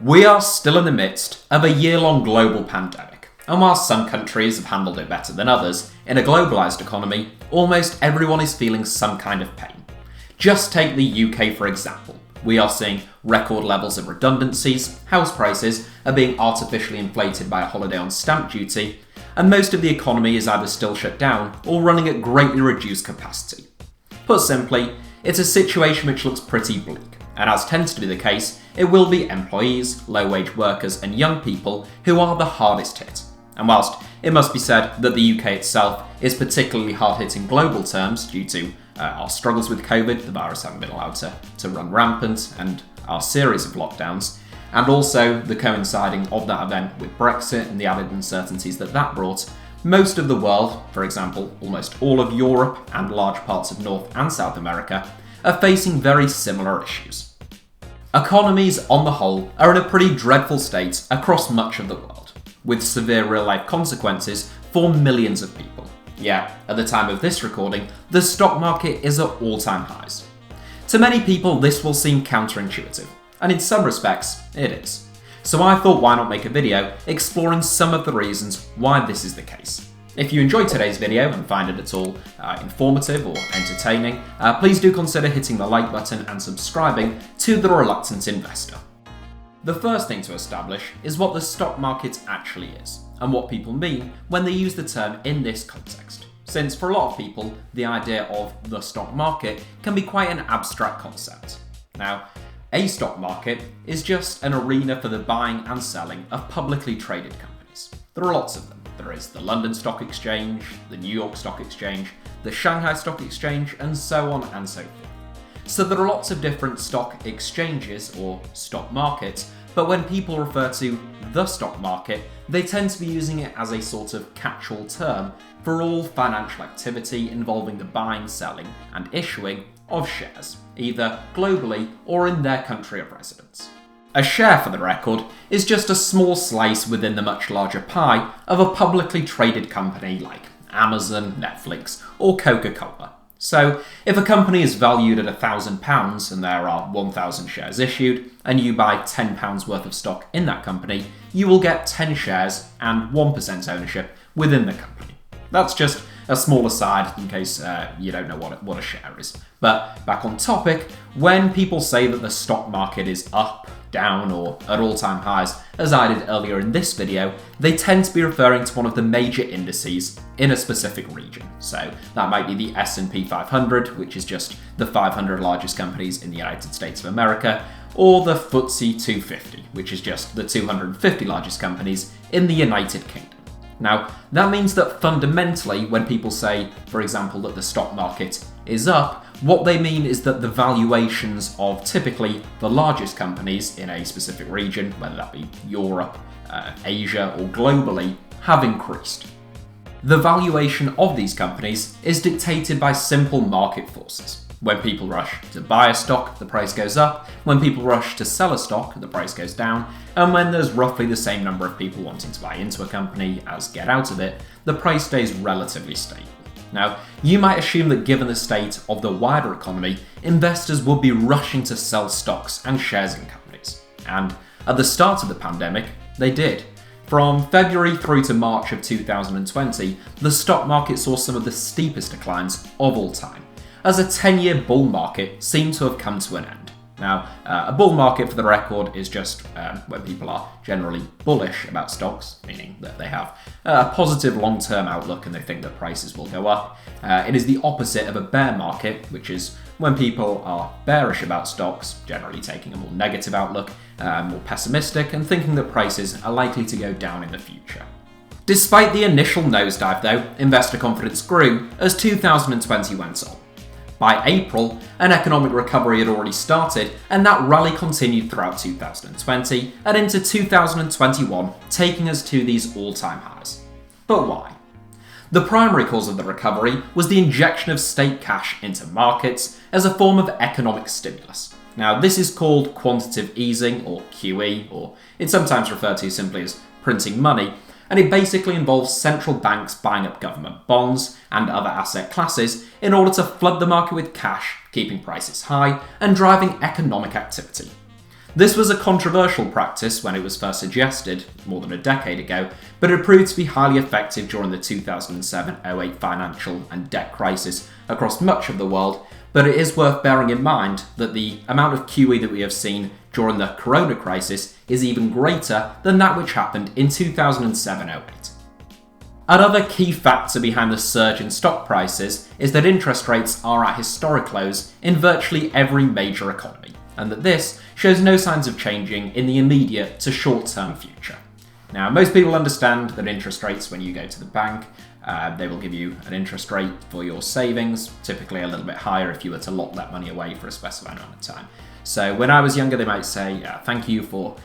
We are still in the midst of a year-long global pandemic, and while some countries have handled it better than others, in a globalised economy, almost everyone is feeling some kind of pain. Just take the UK for example. We are seeing record levels of redundancies, house prices are being artificially inflated by a holiday on stamp duty, and most of the economy is either still shut down or running at greatly reduced capacity. Put simply, it's a situation which looks pretty bleak, and as tends to be the case, it will be employees, low-wage workers and young people who are the hardest hit. And whilst it must be said that the UK itself is particularly hard hit in global terms due to our struggles with COVID, the virus having been allowed to run rampant, and our series of lockdowns, and also the coinciding of that event with Brexit and the added uncertainties that brought, most of the world, for example, almost all of Europe and large parts of North and South America, are facing very similar issues. Economies, on the whole, are in a pretty dreadful state across much of the world, with severe real-life consequences for millions of people. Yeah, at the time of this recording, the stock market is at all-time highs. To many people, this will seem counterintuitive, and in some respects, it is. So I thought, why not make a video exploring some of the reasons why this is the case. If you enjoyed today's video and find it at all informative or entertaining, please do consider hitting the like button and subscribing to The Reluctant Investor. The first thing to establish is what the stock market actually is, and what people mean when they use the term in this context. Since for a lot of people, the idea of the stock market can be quite an abstract concept. Now, a stock market is just an arena for the buying and selling of publicly traded companies. There are lots of them. There is the London Stock Exchange, the New York Stock Exchange, the Shanghai Stock Exchange, and so on and so forth. So there are lots of different stock exchanges or stock markets, but when people refer to the stock market, they tend to be using it as a sort of catch-all term for all financial activity involving the buying, selling, and issuing of shares, either globally or in their country of residence. A share, for the record, is just a small slice within the much larger pie of a publicly traded company like Amazon, Netflix, or Coca-Cola. So, if a company is valued at £1,000 and there are 1,000 shares issued, and you buy £10 worth of stock in that company, you will get 10 shares and 1% ownership within the company. That's just a small aside in case you don't know what a share is. But back on topic, when people say that the stock market is up, down, or at all-time highs, as I did earlier in this video, they tend to be referring to one of the major indices in a specific region. So that might be the S&P 500, which is just the 500 largest companies in the United States of America, or the FTSE 250, which is just the 250 largest companies in the United Kingdom. Now, that means that fundamentally, when people say, for example, that the stock market is up, what they mean is that the valuations of typically the largest companies in a specific region, whether that be Europe, Asia, or globally, have increased. The valuation of these companies is dictated by simple market forces. When people rush to buy a stock, the price goes up. When people rush to sell a stock, the price goes down. And when there's roughly the same number of people wanting to buy into a company as get out of it, the price stays relatively stable. Now, you might assume that given the state of the wider economy, investors would be rushing to sell stocks and shares in companies. And at the start of the pandemic, they did. From February through to March of 2020, the stock market saw some of the steepest declines of all time, as a 10-year bull market seemed to have come to an end. Now, a bull market, for the record, is just when people are generally bullish about stocks, meaning that they have a positive long-term outlook and they think that prices will go up. It is the opposite of a bear market, which is when people are bearish about stocks, generally taking a more negative outlook, more pessimistic, and thinking that prices are likely to go down in the future. Despite the initial nosedive, though, investor confidence grew as 2020 went on. By April, an economic recovery had already started, and that rally continued throughout 2020 and into 2021, taking us to these all-time highs. But why? The primary cause of the recovery was the injection of state cash into markets as a form of economic stimulus. Now, this is called quantitative easing, or QE, or it's sometimes referred to simply as printing money, and it basically involves central banks buying up government bonds and other asset classes in order to flood the market with cash, keeping prices high and driving economic activity. This was a controversial practice when it was first suggested more than a decade ago, but it proved to be highly effective during the 2007-08 financial and debt crisis across much of the world. But it is worth bearing in mind that the amount of QE that we have seen during the corona crisis is even greater than that which happened in 2007-08. Another key factor behind the surge in stock prices is that interest rates are at historic lows in virtually every major economy, and that this shows no signs of changing in the immediate to short-term future. Now, most people understand that interest rates, when you go to the bank, they will give you an interest rate for your savings, typically a little bit higher if you were to lock that money away for a specified amount of time. So when I was younger, they might say, thank you for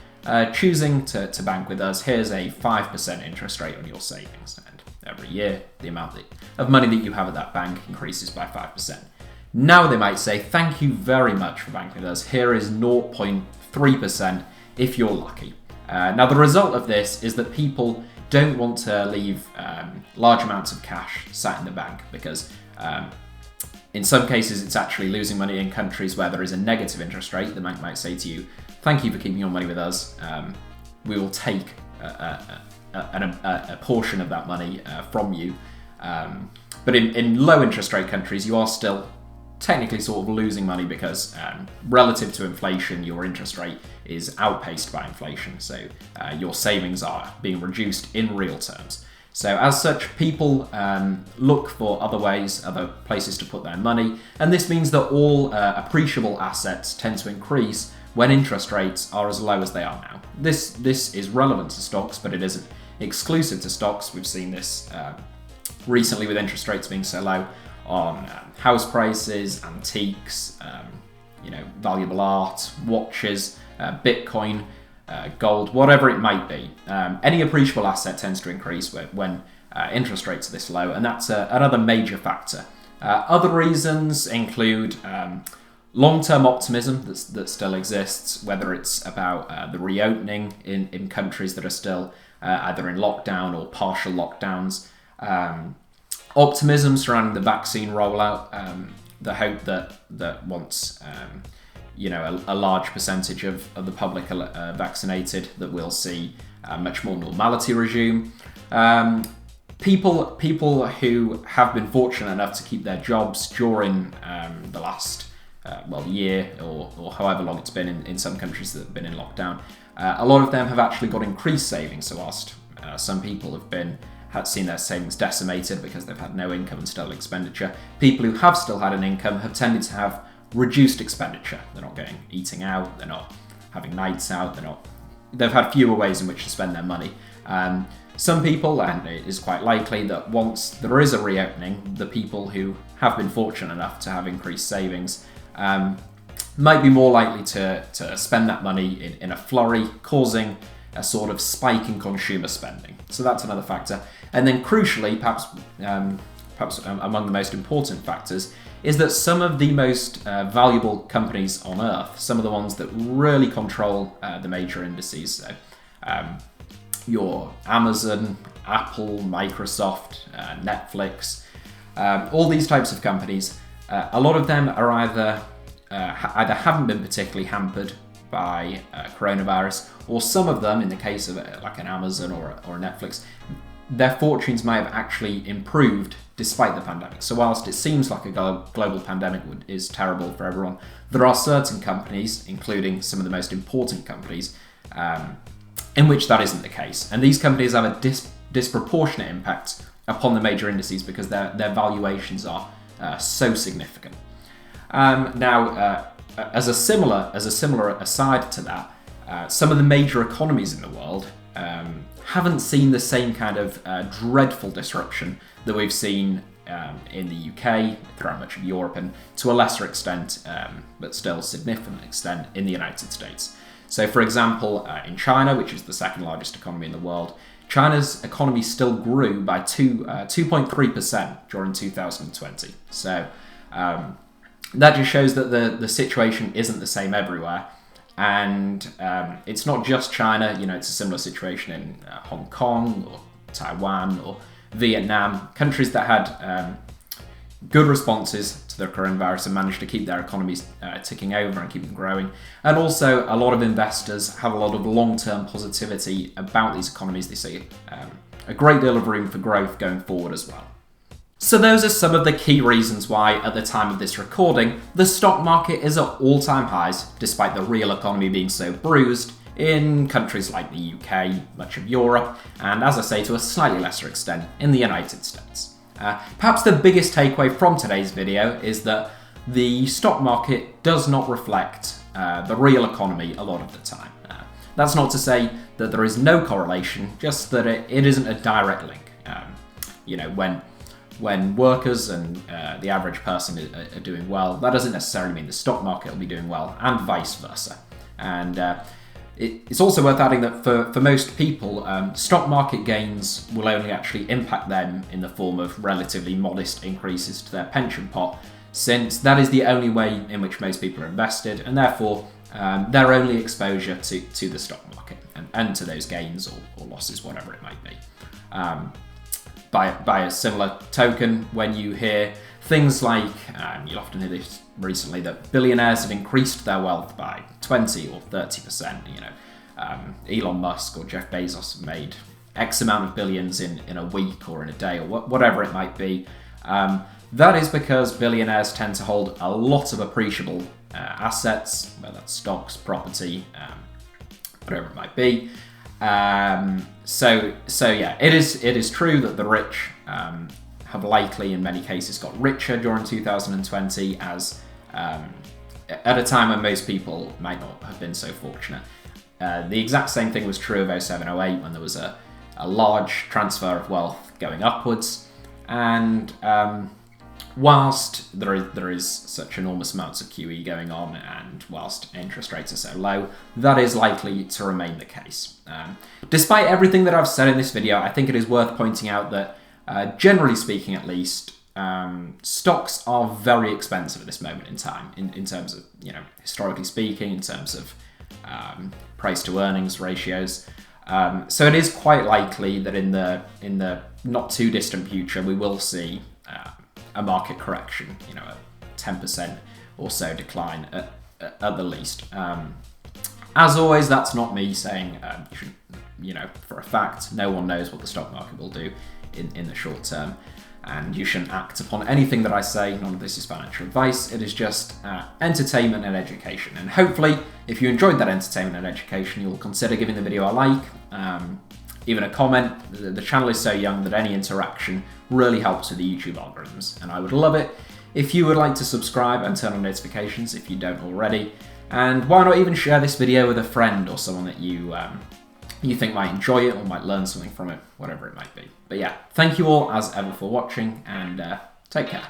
choosing to bank with us. Here's a 5% interest rate on your savings. And every year, the amount of money that you have at that bank increases by 5%. Now they might say, thank you very much for banking with us. Here is 0.3% if you're lucky. Now, the result of this is that people don't want to leave large amounts of cash sat in the bank because in some cases it's actually losing money. In countries where there is a negative interest rate, the bank might say to you, thank you for keeping your money with us. We will take a portion of that money from you. But in low interest rate countries, you are still technically sort of losing money because relative to inflation, your interest rate is outpaced by inflation. So your savings are being reduced in real terms. So as such, people look for other ways, other places to put their money. And this means that all appreciable assets tend to increase when interest rates are as low as they are now. This is relevant to stocks, but it isn't exclusive to stocks. We've seen this recently with interest rates being so low on house prices, antiques, valuable art, watches, Bitcoin, gold, whatever it might be. Any appreciable asset tends to increase when interest rates are this low, and that's another major factor. Other reasons include long-term optimism that still exists, whether it's about the reopening in countries that are still either in lockdown or partial lockdowns. Optimism surrounding the vaccine rollout, the hope that once a large percentage of the public are vaccinated, that we'll see a much more normality resume. People who have been fortunate enough to keep their jobs during the last year or however long it's been in some countries that have been in lockdown, a lot of them have actually got increased savings. So whilst some people have seen their savings decimated because they've had no income and still expenditure, people who have still had an income have tended to have reduced expenditure. They're not eating out, they're not having nights out, they've had fewer ways in which to spend their money. Some people, and it is quite likely that once there is a reopening, the people who have been fortunate enough to have increased savings might be more likely to spend that money in a flurry, causing a sort of spike in consumer spending. So that's another factor. And then crucially, perhaps among the most important factors, is that some of the most valuable companies on earth, some of the ones that really control the major indices, so your Amazon, Apple, Microsoft, Netflix, all these types of companies, a lot of them are either haven't been particularly hampered by coronavirus, or some of them, in the case of like an Amazon or a Netflix, their fortunes may have actually improved despite the pandemic. So whilst it seems like a global pandemic is terrible for everyone, there are certain companies, including some of the most important companies, in which that isn't the case. And these companies have a disproportionate impact upon the major indices because their valuations are so significant. As a similar aside to that, some of the major economies in the world haven't seen the same kind of dreadful disruption that we've seen in the UK, throughout much of Europe, and to a lesser extent, but still significant extent, in the United States. So, for example, in China, which is the second largest economy in the world, China's economy still grew by 2.3% during 2020. So that just shows that the situation isn't the same everywhere. And it's not just China, it's a similar situation in Hong Kong or Taiwan or Vietnam, countries that had good responses to the coronavirus and managed to keep their economies ticking over and keep them growing. And also, a lot of investors have a lot of long-term positivity about these economies. They see a great deal of room for growth going forward as well. So those are some of the key reasons why, at the time of this recording, the stock market is at all-time highs, despite the real economy being so bruised in countries like the UK, much of Europe, and as I say, to a slightly lesser extent, in the United States. Perhaps the biggest takeaway from today's video is that the stock market does not reflect the real economy a lot of the time. That's not to say that there is no correlation, just that it isn't a direct link. When workers and the average person are doing well, that doesn't necessarily mean the stock market will be doing well, and vice versa. And it's also worth adding that for most people, stock market gains will only actually impact them in the form of relatively modest increases to their pension pot, since that is the only way in which most people are invested, and therefore their only exposure to the stock market and to those gains or losses, whatever it might be. By a similar token, when you hear things like, you'll often hear this recently, that billionaires have increased their wealth by 20 or 30%, Elon Musk or Jeff Bezos have made X amount of billions in a week or in a day or whatever it might be. That is because billionaires tend to hold a lot of appreciable assets, whether that's stocks, property, whatever it might be. So yeah, it is true that the rich have likely in many cases got richer during 2020 as at a time when most people might not have been so fortunate. The exact same thing was true of 07-08 when there was a large transfer of wealth going upwards, and whilst there is such enormous amounts of QE going on, and whilst interest rates are so low, that is likely to remain the case. Despite everything that I've said in this video, I think it is worth pointing out that, generally speaking at least, stocks are very expensive at this moment in time, in terms of, historically speaking, in terms of price to earnings ratios. So it is quite likely that in the not too distant future we will see a market correction, a 10% or so decline at the least. As always, that's not me saying, for a fact, no one knows what the stock market will do in the short term, and you shouldn't act upon anything that I say. None of this is financial advice. It is just entertainment and education. And hopefully, if you enjoyed that entertainment and education, you'll consider giving the video a like, even a comment. The channel is so young that any interaction really helps with the YouTube algorithms, and I would love it if you would like to subscribe and turn on notifications if you don't already. And why not even share this video with a friend or someone that you think might enjoy it or might learn something from it, whatever it might be. But yeah, thank you all as ever for watching, and take care.